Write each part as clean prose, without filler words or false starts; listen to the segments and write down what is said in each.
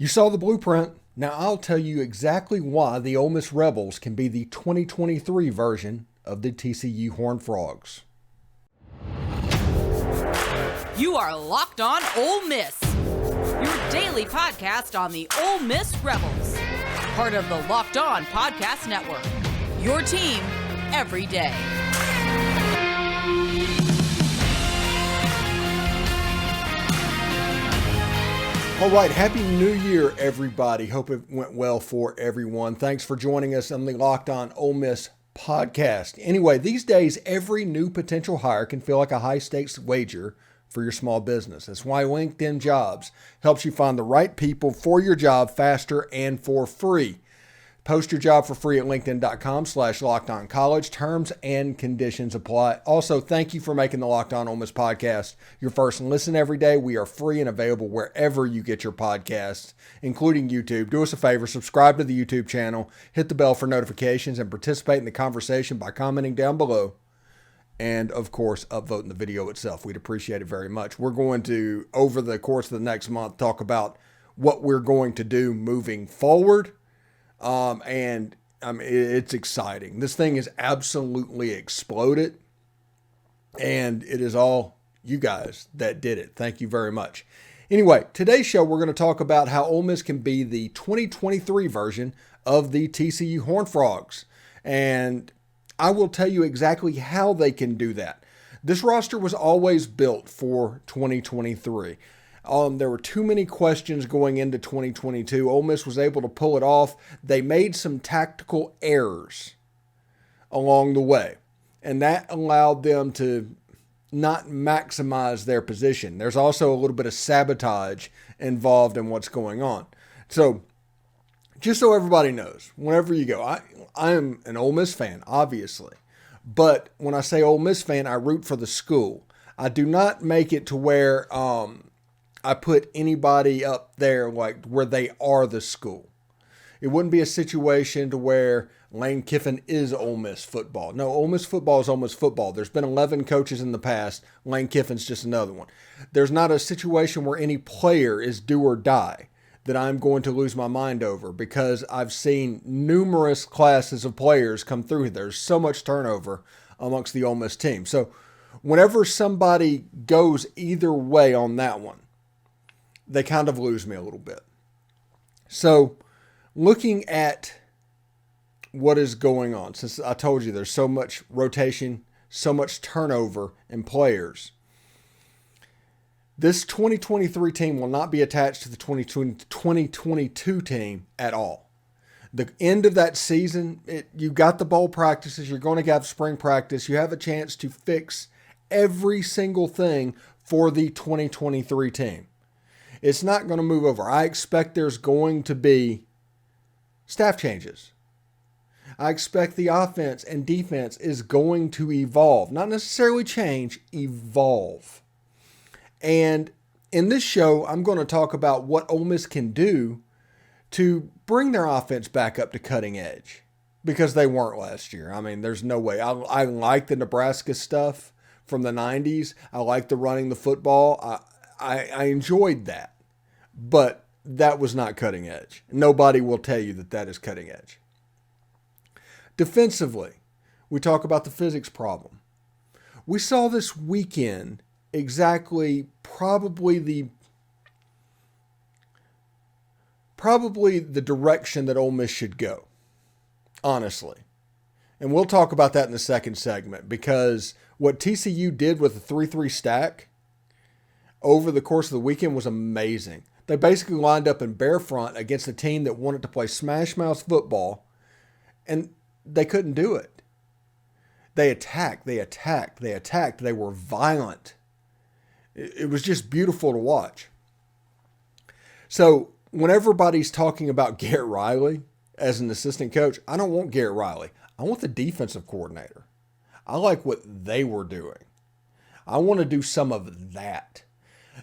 You saw the blueprint. Now I'll tell you exactly why the Ole Miss Rebels can be the 2023 version of the TCU Horned Frogs. You are Locked On Ole Miss, your daily podcast on the Ole Miss Rebels, part of the Locked On Podcast Network, your team every day. All right, Happy New Year, everybody. Hope it went well for everyone. Thanks for joining us on the Locked On Ole Miss podcast. Anyway, these days, every new potential hire can feel like a high-stakes wager for your small business. That's why LinkedIn Jobs helps you find the right people for your job faster and for free. Post your job for free at linkedin.com/LockedOnCollege. Terms and conditions apply. Also, thank you for making the Locked On Ole Miss podcast your first listen every day. We are free and available wherever you get your podcasts, including YouTube. Do us a favor, subscribe to the YouTube channel, hit the bell for notifications, and participate in the conversation by commenting down below. And, of course, upvoting the video itself. We'd appreciate it very much. We're going to, over the course of the next month, talk about what we're going to do moving forward. It's exciting. This thing has absolutely exploded, and it is all you guys that did it. Thank you very much. Anyway, today's show, we're going to talk about how Ole Miss can be the 2023 version of the TCU Horned Frogs. And I will tell you exactly how they can do that. This roster was always built for 2023. There were too many questions going into 2022. Ole Miss was able to pull it off. They made some tactical errors along the way, and that allowed them to not maximize their position. There's also a little bit of sabotage involved in what's going on. So, just so everybody knows, whenever you go, I am an Ole Miss fan, obviously. But when I say Ole Miss fan, I root for the school. I do not make it to where I put anybody up there like where they are the school. It wouldn't be a situation to where Lane Kiffin is Ole Miss football. No, Ole Miss football is Ole Miss football. There's been 11 coaches in the past. Lane Kiffin's just another one. There's not a situation where any player is do or die that I'm going to lose my mind over, because I've seen numerous classes of players come through. There's so much turnover amongst the Ole Miss team. So whenever somebody goes either way on that one, they kind of lose me a little bit. So looking at what is going on, since I told you there's so much rotation, so much turnover in players, this 2023 team will not be attached to the 2022 team at all. The end of that season, you got the bowl practices, you're going to have spring practice, you have a chance to fix every single thing for the 2023 team. It's not going to move over. I expect there's going to be staff changes. I expect the offense and defense is going to evolve. Not necessarily change, evolve. And in this show, I'm going to talk about what Ole Miss can do to bring their offense back up to cutting edge, because they weren't last year. I mean, there's no way. I like the Nebraska stuff from the 90s. I like the running the football. I enjoyed that, but that was not cutting edge. Nobody will tell you that that is cutting edge. Defensively, we talk about the physics problem. We saw this weekend exactly probably the direction that Ole Miss should go, honestly. And we'll talk about that in the second segment, because what TCU did with the 3-3 stack over the course of the weekend was amazing. They basically lined up in bare front against a team that wanted to play smash mouth football, and they couldn't do it. They attacked. They were violent. It was just beautiful to watch. So when everybody's talking about Garrett Riley as an assistant coach, I don't want Garrett Riley. I want the defensive coordinator. I like what they were doing. I want to do some of that.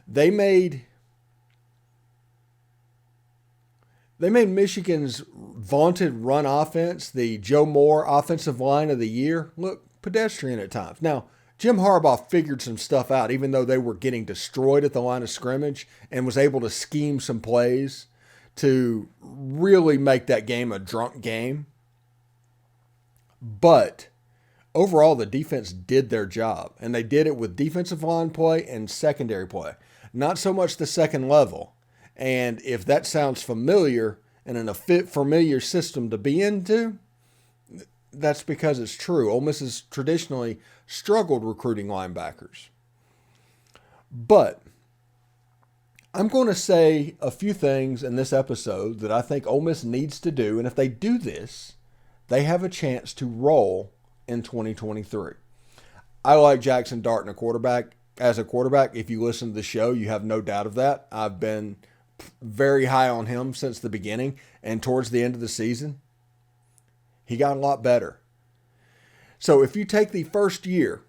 They made Michigan's vaunted run offense, the Joe Moore offensive line of the year, look pedestrian at times. Now, Jim Harbaugh figured some stuff out, even though they were getting destroyed at the line of scrimmage, and was able to scheme some plays to really make that game a drunk game. But overall, the defense did their job, and they did it with defensive line play and secondary play. Not so much the second level. And if that sounds familiar and in a familiar system to be into, that's because it's true. Ole Miss has traditionally struggled recruiting linebackers. But I'm going to say a few things in this episode that I think Ole Miss needs to do. And if they do this, they have a chance to roll in 2023. I like Jaxson Dart as a quarterback. If you listen to the show, you have no doubt of that. I've been very high on him since the beginning, and towards the end of the season, he got a lot better. So if you take the first year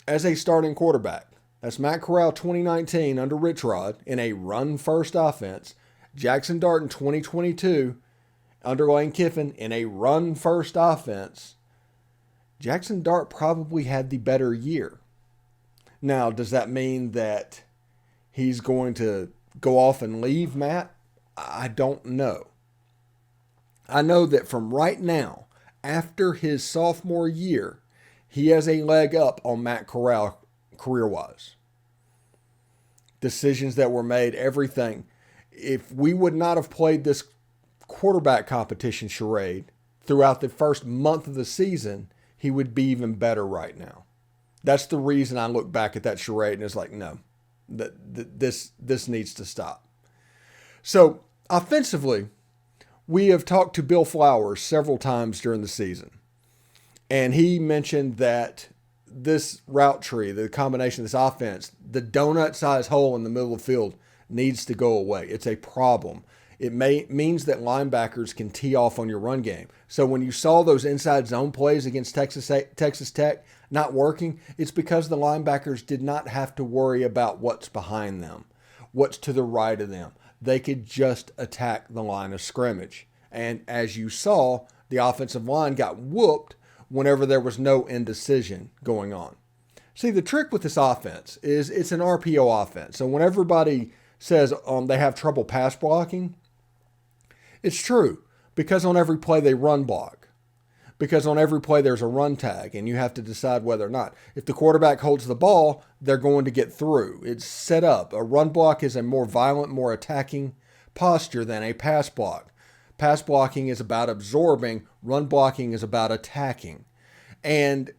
as a starting quarterback, that's Matt Corral 2019 under Rich Rod in a run-first offense, Jaxson Dart in 2022 under Lane Kiffin in a run-first offense, Jaxson Dart probably had the better year. Now, does that mean that he's going to go off and leave Matt? I don't know. I know that from right now, after his sophomore year, he has a leg up on Matt Corral career-wise. Decisions that were made, everything. If we would not have played this quarterback competition charade throughout the first month of the season, he would be even better right now. That's the reason I look back at that charade and it's like, no, this needs to stop. So offensively, we have talked to Bill Flowers several times during the season, and he mentioned that this route tree, the combination of this offense, the donut-sized hole in the middle of the field needs to go away. It's a problem. It means that linebackers can tee off on your run game. So when you saw those inside zone plays against Texas Tech not working, it's because the linebackers did not have to worry about what's behind them, what's to the right of them. They could just attack the line of scrimmage. And as you saw, the offensive line got whooped whenever there was no indecision going on. See, the trick with this offense is it's an RPO offense. So when everybody says they have trouble pass blocking, it's true, because on every play they run block. Because on every play there's a run tag, and you have to decide whether or not. If the quarterback holds the ball, they're going to get through. It's set up. A run block is a more violent, more attacking posture than a pass block. Pass blocking is about absorbing. Run blocking is about attacking. And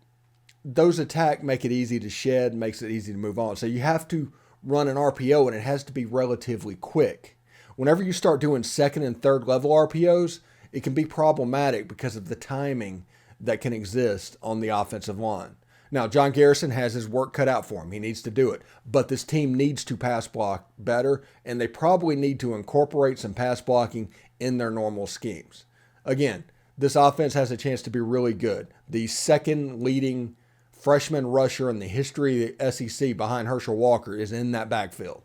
those attacks make it easy to shed, makes it easy to move on. So you have to run an RPO, and it has to be relatively quick. Whenever you start doing second and third level RPOs, it can be problematic because of the timing that can exist on the offensive line. Now, John Garrison has his work cut out for him. He needs to do it. But this team needs to pass block better, and they probably need to incorporate some pass blocking in their normal schemes. Again, this offense has a chance to be really good. The second leading freshman rusher in the history of the SEC behind Herschel Walker is in that backfield.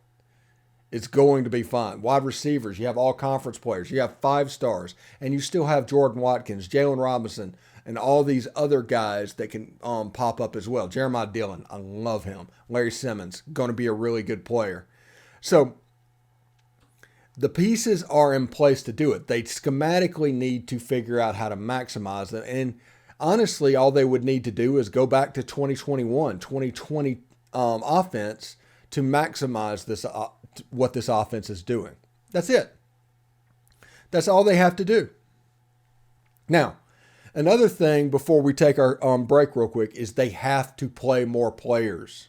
It's going to be fun. Wide receivers, you have all conference players. You have 5 stars, and you still have Jordan Watkins, Jalen Robinson, and all these other guys that can pop up as well. Jeremiah Dillon, I love him. Larry Simmons, going to be a really good player. So the pieces are in place to do it. They schematically need to figure out how to maximize them. And honestly, all they would need to do is go back to 2020 offense to maximize this what this offense is doing. That's it. That's all they have to do. Now, another thing before we take our break real quick is they have to play more players.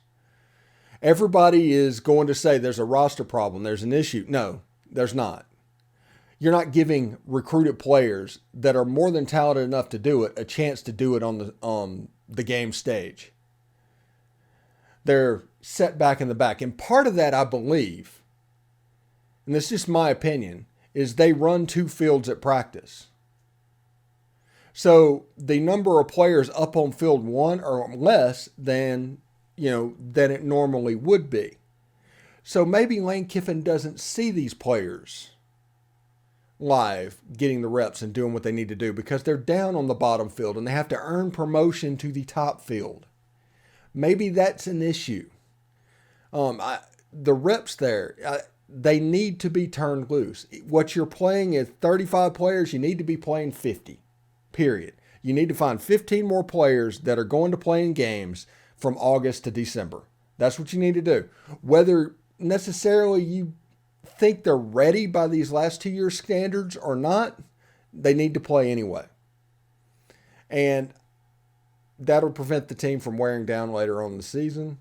Everybody is going to say there's a roster problem, there's an issue. No, there's not. You're not giving recruited players that are more than talented enough to do it a chance to do it on the game stage. They're set back in the back. And part of that, I believe, and this is just my opinion, is they run 2 fields at practice. So the number of players up on field 1 are less than it normally would be. So maybe Lane Kiffin doesn't see these players live getting the reps and doing what they need to do because they're down on the bottom field and they have to earn promotion to the top field. Maybe that's an issue. The reps there, they need to be turned loose. What you're playing is 35 players. You need to be playing 50, period. You need to find 15 more players that are going to play in games from August to December. That's what you need to do. Whether necessarily you think they're ready by these last 2 years standards or not, they need to play anyway. And that'll prevent the team from wearing down later on in the season.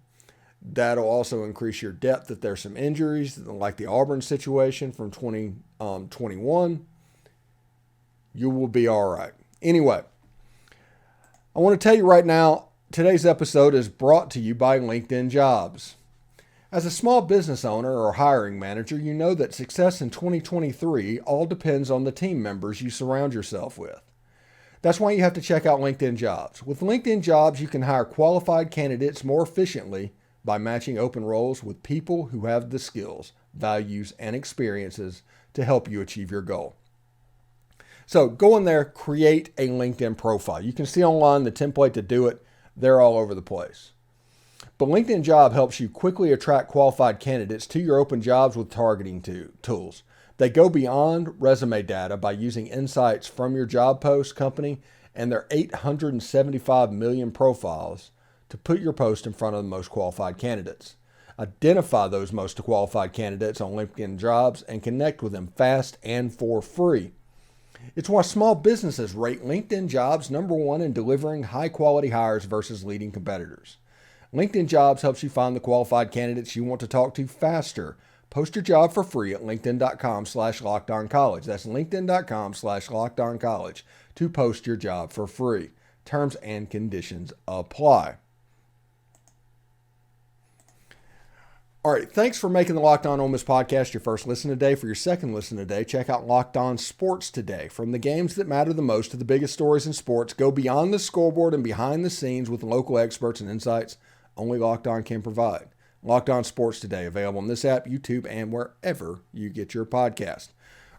That'll also increase your depth if there's some injuries, like the Auburn situation from 2021. You will be all right. Anyway, I want to tell you right now, today's episode is brought to you by LinkedIn Jobs. As a small business owner or hiring manager, you know that success in 2023 all depends on the team members you surround yourself with. That's why you have to check out LinkedIn Jobs. With LinkedIn Jobs, you can hire qualified candidates more efficiently by matching open roles with people who have the skills, values, and experiences to help you achieve your goal. So go in there, create a LinkedIn profile. You can see online the template to do it. They're all over the place. But LinkedIn Job helps you quickly attract qualified candidates to your open jobs with targeting tools. They go beyond resume data by using insights from your job post company and their 875 million profiles to put your post in front of the most qualified candidates. Identify those most qualified candidates on LinkedIn Jobs and connect with them fast and for free. It's why small businesses rate LinkedIn Jobs #1 in delivering high-quality hires versus leading competitors. LinkedIn Jobs helps you find the qualified candidates you want to talk to faster. Post your job for free at linkedin.com/lockedoncollege. That's linkedin.com/lockedoncollege to post your job for free. Terms and conditions apply. All right, thanks for making the Locked On Ole Miss podcast your first listen today. For your second listen today, check out Locked On Sports Today. From the games that matter the most to the biggest stories in sports, go beyond the scoreboard and behind the scenes with local experts and insights only Locked On can provide. Locked On Sports Today, available on this app, YouTube, and wherever you get your podcast.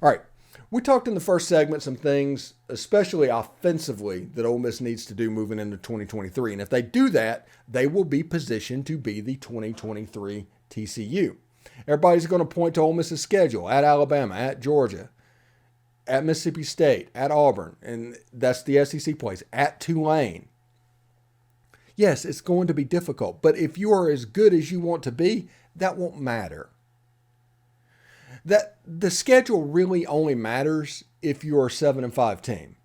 All right, we talked in the first segment some things, especially offensively, that Ole Miss needs to do moving into 2023. And if they do that, they will be positioned to be the 2023 TCU. Everybody's going to point to Ole Miss's schedule at Alabama, at Georgia, at Mississippi State, at Auburn, and that's the SEC plays, at Tulane. Yes, it's going to be difficult, but if you are as good as you want to be, that won't matter. That the schedule really only matters if you're a 7-5 team.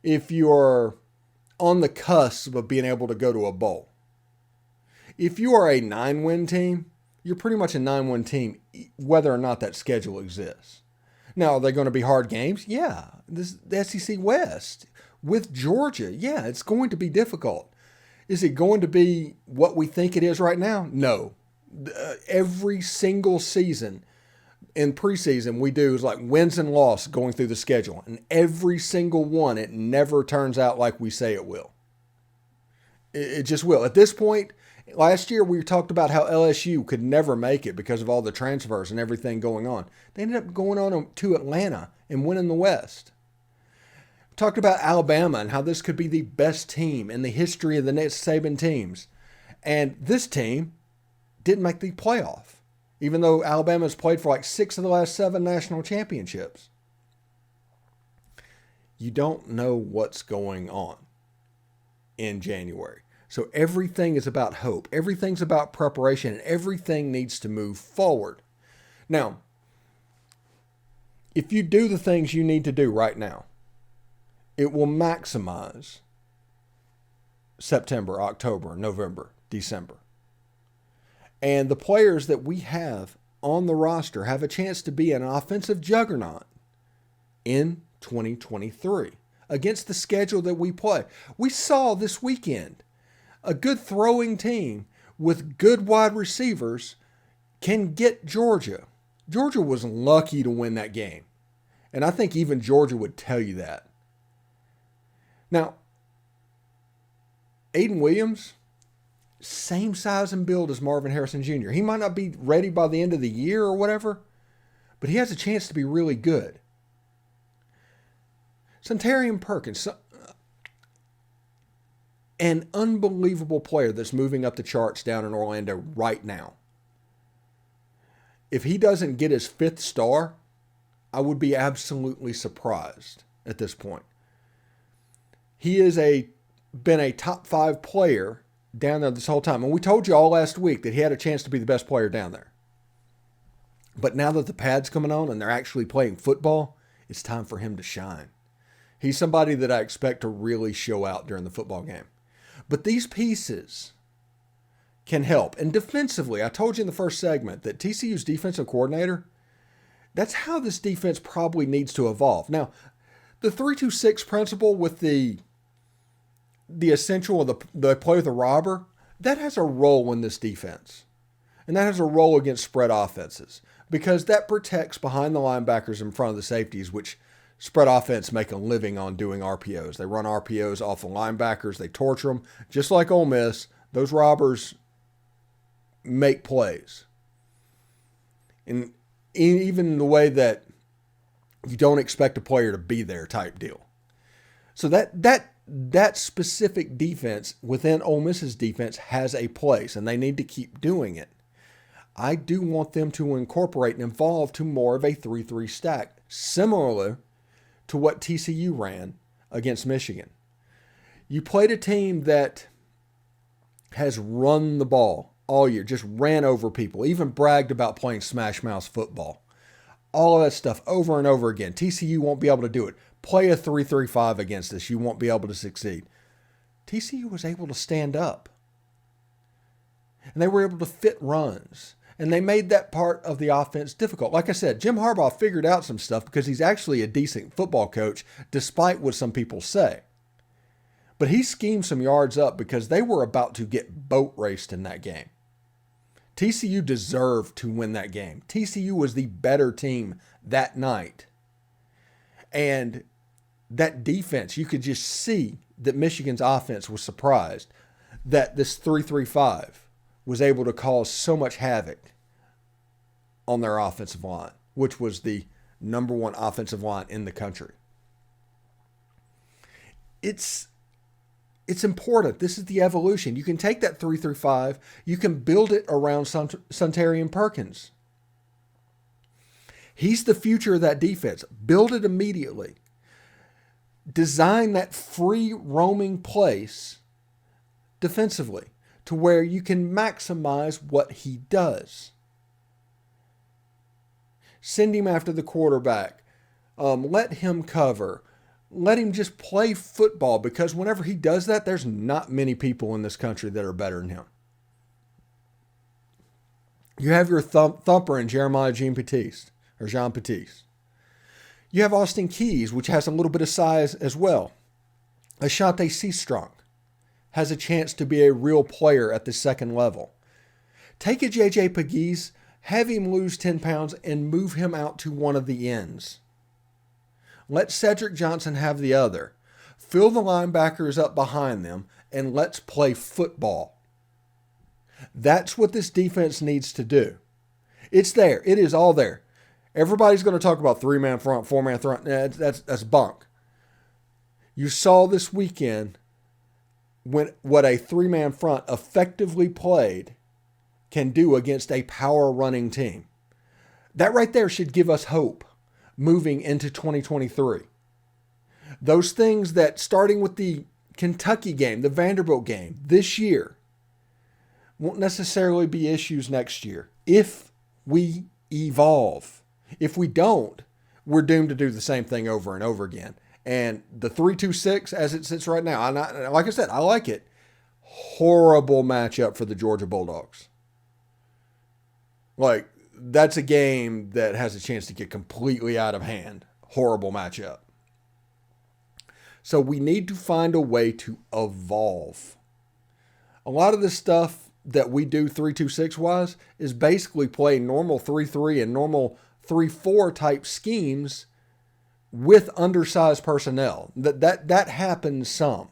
If you're on the cusp of being able to go to a bowl. If you are a 9-win team, you're pretty much a 9-win team, whether or not that schedule exists. Now, are they going to be hard games? Yeah. The SEC West with Georgia, yeah, it's going to be difficult. Is it going to be what we think it is right now? No. Every single season in preseason we do is like wins and loss going through the schedule. And every single one, it never turns out like we say it will. It just will. At this point, last year we talked about how LSU could never make it because of all the transfers and everything going on. They ended up going on to Atlanta and winning the West. We talked about Alabama and how this could be the best team in the history of the Nick Saban teams. And this team didn't make the playoff, even though Alabama's played for like 6 of the last 7 national championships. You don't know what's going on in January. So everything is about hope. Everything's about preparation, and everything needs to move forward. Now, if you do the things you need to do right now, it will maximize September, October, November, December. And the players that we have on the roster have a chance to be an offensive juggernaut in 2023 against the schedule that we play. We saw this weekend a good throwing team with good wide receivers can get Georgia. Georgia was lucky to win that game. And I think even Georgia would tell you that. Now, Aiden Williams, same size and build as Marvin Harrison Jr. He might not be ready by the end of the year or whatever, but he has a chance to be really good. Suntarine Perkins, an unbelievable player that's moving up the charts down in Orlando right now. if he doesn't get his 5th star, I would be absolutely surprised at this point. He is been a top 5 player down there this whole time. And we told you all last week that he had a chance to be the best player down there. But now that the pad's coming on and they're actually playing football, it's time for him to shine. He's somebody that I expect to really show out during the football game. But these pieces can help. And defensively, I told you in the first segment that TCU's defensive coordinator, that's how this defense probably needs to evolve. Now, the 3-2-6 principle with the essential of the play with the robber, that has a role in this defense. And that has a role against spread offenses because that protects behind the linebackers in front of the safeties, which spread offense make a living on doing RPOs. They run RPOs off of linebackers. They torture them. Just like Ole Miss, those robbers make plays. And even the way that you don't expect a player to be there type deal. So that specific defense within Ole Miss's defense has a place, and they need to keep doing it. I do want them to incorporate and evolve to more of a 3-3 stack, similar to what TCU ran against Michigan. You played a team that has run the ball all year, just ran over people, even bragged about playing smash mouth football. All of that stuff over and over again. TCU won't be able to do it. Play a 3-3-5 against us. You won't be able to succeed. TCU was able to stand up. And they were able to fit runs. And they made that part of the offense difficult. Like I said, Jim Harbaugh figured out some stuff because he's actually a decent football coach, despite what some people say. But he schemed some yards up because they were about to get boat raced in that game. TCU deserved to win that game. TCU was the better team that night. And that defense, you could just see that Michigan's offense was surprised that this 3-3-5 was able to cause so much havoc on their offensive line, which was the number 1 offensive line in the country. It's important. This is the evolution. You can take that 3-3-5, you can build it around Suntarine Perkins. He's the future of that defense. Build it immediately. Design that free roaming place defensively to where you can maximize what he does. Send him after the quarterback. Let him cover. Let him just play football because whenever he does that, there's not many people in this country that are better than him. You have your thumper in Jeremiah Jean-Baptiste. You have Austin Keys, which has a little bit of size as well. Ashante Seastrong has a chance to be a real player at the second level. Take a J.J. Pegues, have him lose 10 pounds, and move him out to one of the ends. Let Cedric Johnson have the other. Fill the linebackers up behind them, and let's play football. That's what this defense needs to do. It's there. It is all there. Everybody's going to talk about 3-man front, 4-man front. That's bunk. You saw this weekend what a 3-man front effectively played can do against a power running team. That right there should give us hope moving into 2023. Those things that, starting with the Kentucky game, the Vanderbilt game this year, won't necessarily be issues next year if we evolve. If we don't, we're doomed to do the same thing over and over again. And the 3-2-6, as it sits right now, like I said, I like it. Horrible matchup for the Georgia Bulldogs. Like, that's a game that has a chance to get completely out of hand. Horrible matchup. So we need to find a way to evolve. A lot of this stuff that we do 3-2-6 wise is basically play normal 3-3 and normal 3-4 type schemes with undersized personnel. That happens some.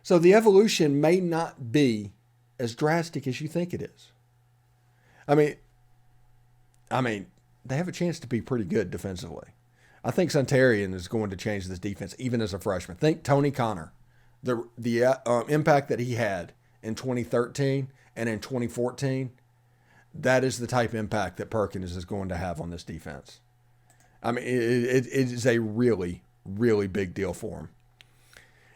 So the evolution may not be as drastic as you think it is. I mean, they have a chance to be pretty good defensively. I think Suntarine is going to change this defense even as a freshman. Think Tony Connor, the impact that he had in 2013 and in 2014. that is the type of impact that Perkins is going to have on this defense. I mean, it is a really, really big deal for him.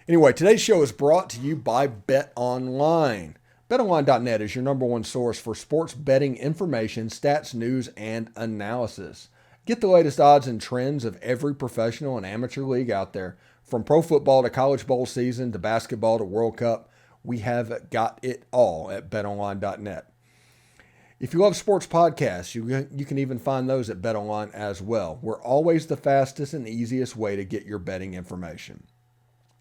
Anyway, today's show is brought to you by BetOnline. BetOnline.net is your number one source for sports betting information, stats, news, and analysis. Get the latest odds and trends of every professional and amateur league out there. From pro football to college bowl season to basketball to World Cup, we have got it all at BetOnline.net. If you love sports podcasts, you can even find those at BetOnline as well. We're always the fastest and easiest way to get your betting information.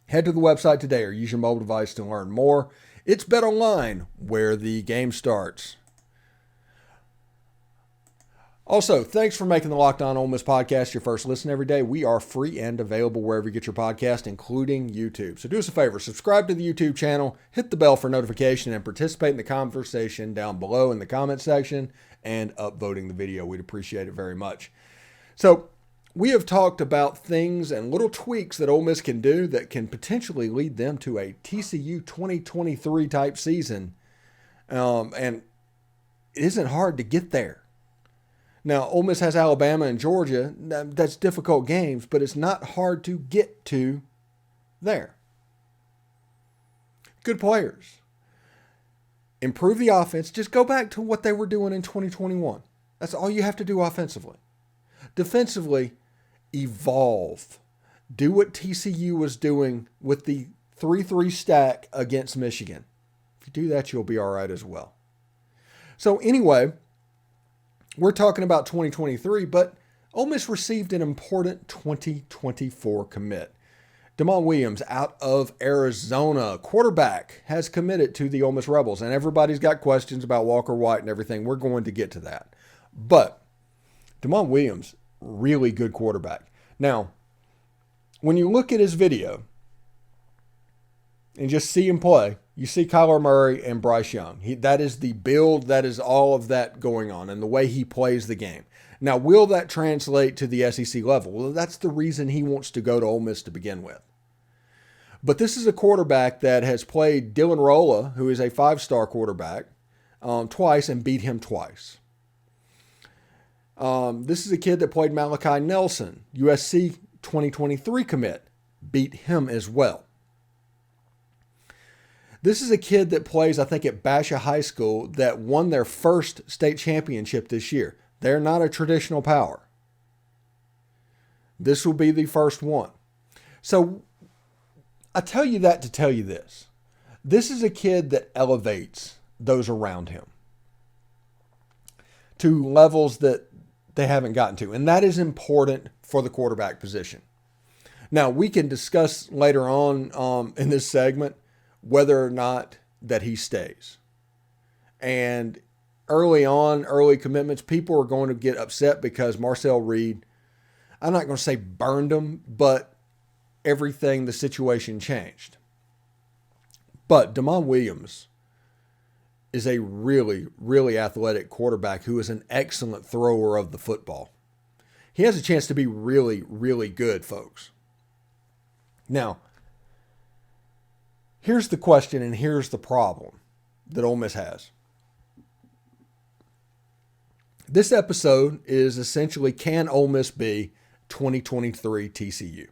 Head to the website today or use your mobile device to learn more. It's BetOnline, where the game starts. Also, thanks for making the Locked On Ole Miss podcast your first listen every day. We are free and available wherever you get your podcast, including YouTube. So do us a favor, subscribe to the YouTube channel, hit the bell for notification, and participate in the conversation down below in the comment section and upvoting the video. We'd appreciate it very much. So we have talked about things and little tweaks that Ole Miss can do that can potentially lead them to a TCU 2023 type season. And it isn't hard to get there. Now, Ole Miss has Alabama and Georgia. That's difficult games, but it's not hard to get to there. Good players. Improve the offense. Just go back to what they were doing in 2021. That's all you have to do offensively. Defensively, evolve. Do what TCU was doing with the 3-3 stack against Michigan. If you do that, you'll be all right as well. So anyway, we're talking about 2023, but Ole Miss received an important 2024 commit. Damon Williams out of Arizona, quarterback, has committed to the Ole Miss Rebels, and everybody's got questions about Walker White and everything. We're going to get to that. But Damon Williams, really good quarterback. Now, when you look at his video and just see him play, you see Kyler Murray and Bryce Young. That is the build, that is all of that going on, and the way he plays the game. Now, will that translate to the SEC level? Well, that's the reason he wants to go to Ole Miss to begin with. But this is a quarterback that has played Dylan Rolla, who is a 5-star quarterback, twice and beat him twice. This is a kid that played Malachi Nelson, USC 2023 commit, beat him as well. This is a kid that plays, I think, at Basha High School that won their first state championship this year. They're not a traditional power. This will be the first one. So I tell you that to tell you this. This is a kid that elevates those around him to levels that they haven't gotten to. And that is important for the quarterback position. Now, we can discuss later on in this segment whether or not that he stays. And early commitments, people are going to get upset because Marcel Reed, I'm not going to say burned him, but the situation changed. But Damon Williams is a really, really athletic quarterback who is an excellent thrower of the football. He has a chance to be really, really good, folks. Now, here's the question and here's the problem that Ole Miss has. This episode is essentially, can Ole Miss be 2023 TCU?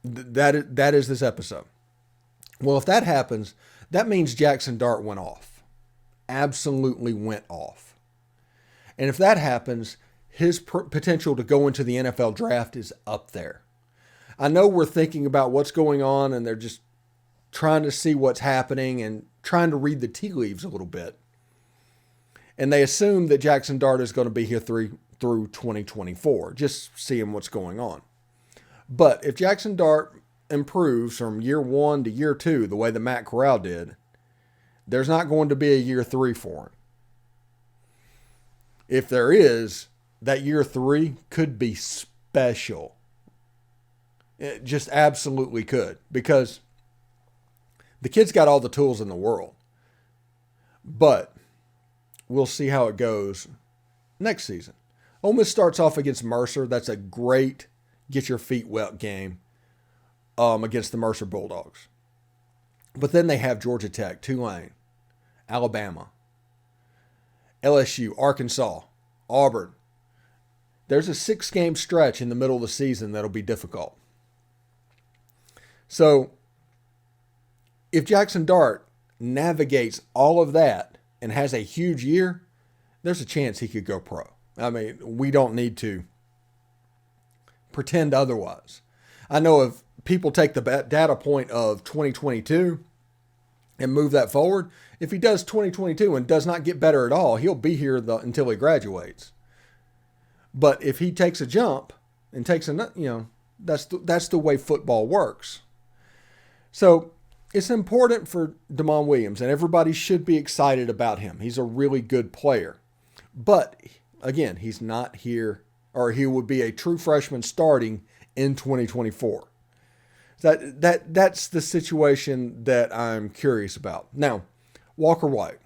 That is this episode. Well, if that happens, that means Jaxson Dart went off. Absolutely went off. And if that happens, his potential to go into the NFL draft is up there. I know we're thinking about what's going on and they're just trying to see what's happening and trying to read the tea leaves a little bit. And they assume that Jaxson Dart is going to be here through 2024, just seeing what's going on. But if Jaxson Dart improves from year 1 to year 2, the way that Matt Corral did, there's not going to be a year 3 for him. If there is, that year 3 could be special. It just absolutely could, because the kid's got all the tools in the world. But we'll see how it goes next season. Ole Miss starts off against Mercer. That's a great get your feet wet game against the Mercer Bulldogs. But then they have Georgia Tech, Tulane, Alabama, LSU, Arkansas, Auburn. There's a 6-game stretch in the middle of the season that'll be difficult. So if Jaxson Dart navigates all of that and has a huge year, there's a chance he could go pro. I mean, we don't need to pretend otherwise. I know if people take the data point of 2022 and move that forward, if he does 2022 and does not get better at all, he'll be here until he graduates. But if he takes a jump and takes that's the way football works. So it's important for Damon Williams, and everybody should be excited about him. He's a really good player. But again, he's not here, or he would be a true freshman starting in 2024. That's the situation that I'm curious about. Now, Walker White.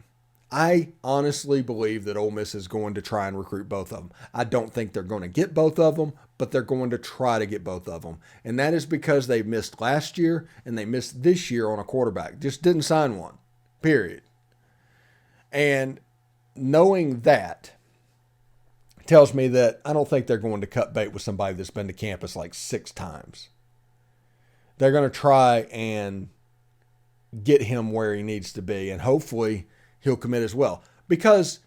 I honestly believe that Ole Miss is going to try and recruit both of them. I don't think they're going to get both of them, but they're going to try to get both of them. And that is because they missed last year and they missed this year on a quarterback. Just didn't sign one, period. And knowing that tells me that I don't think they're going to cut bait with somebody that's been to campus like 6 times. They're going to try and get him where he needs to be, and hopefully he'll commit as well. Because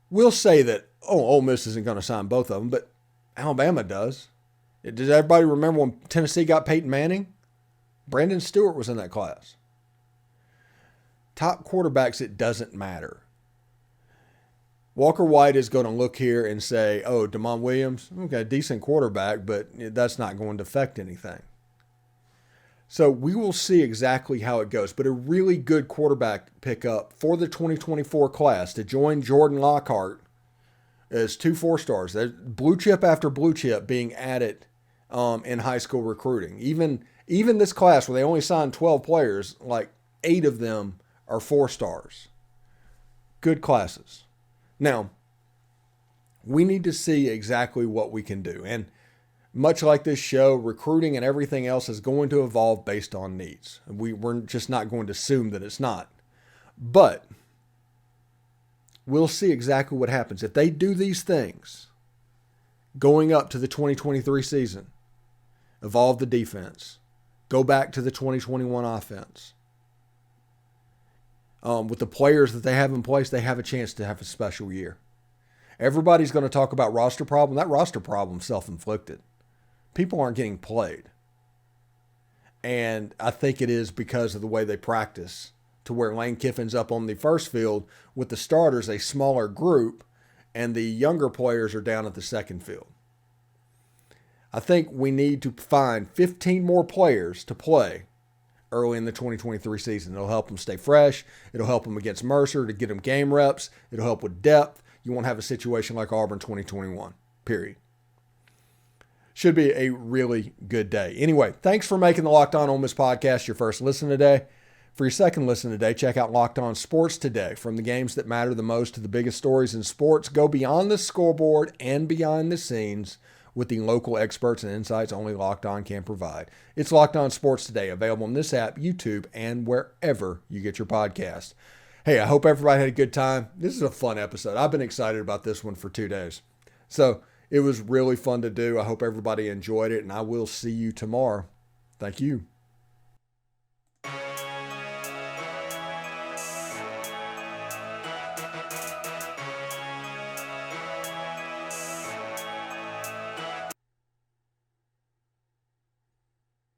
we'll say that, Ole Miss isn't going to sign both of them, but Alabama does. Does everybody remember when Tennessee got Peyton Manning? Brandon Stewart was in that class. Top quarterbacks, it doesn't matter. Walker White is going to look here and say, Damon Williams, okay, decent quarterback, but that's not going to affect anything. So we will see exactly how it goes. But a really good quarterback pickup for the 2024 class to join Jordan Lockhart as 2 4-stars. There's blue chip after blue chip being added in high school recruiting. Even this class where they only signed 12 players, like 8 of them are 4-stars. Good classes. Now, we need to see exactly what we can do. And much like this show, recruiting and everything else is going to evolve based on needs. We're just not going to assume that it's not. But we'll see exactly what happens. If they do these things going up to the 2023 season, evolve the defense, go back to the 2021 offense, with the players that they have in place, they have a chance to have a special year. Everybody's going to talk about roster problem. That roster problem is self-inflicted. People aren't getting played. And I think it is because of the way they practice, to where Lane Kiffin's up on the first field with the starters, a smaller group, and the younger players are down at the second field. I think we need to find 15 more players to play early in the 2023 season. It'll help them stay fresh. It'll help them against Mercer to get them game reps. It'll help with depth. You won't have a situation like Auburn 2021, period. Should be a really good day. Anyway, thanks for making the Locked On Ole Miss podcast your first listen today. For your second listen today, check out Locked On Sports Today. From the games that matter the most to the biggest stories in sports, go beyond the scoreboard and behind the scenes with the local experts and insights only Locked On can provide. It's Locked On Sports Today, available on this app, YouTube, and wherever you get your podcast. Hey, I hope everybody had a good time. This is a fun episode. I've been excited about this one for 2 days. So it was really fun to do. I hope everybody enjoyed it, and I will see you tomorrow. Thank you.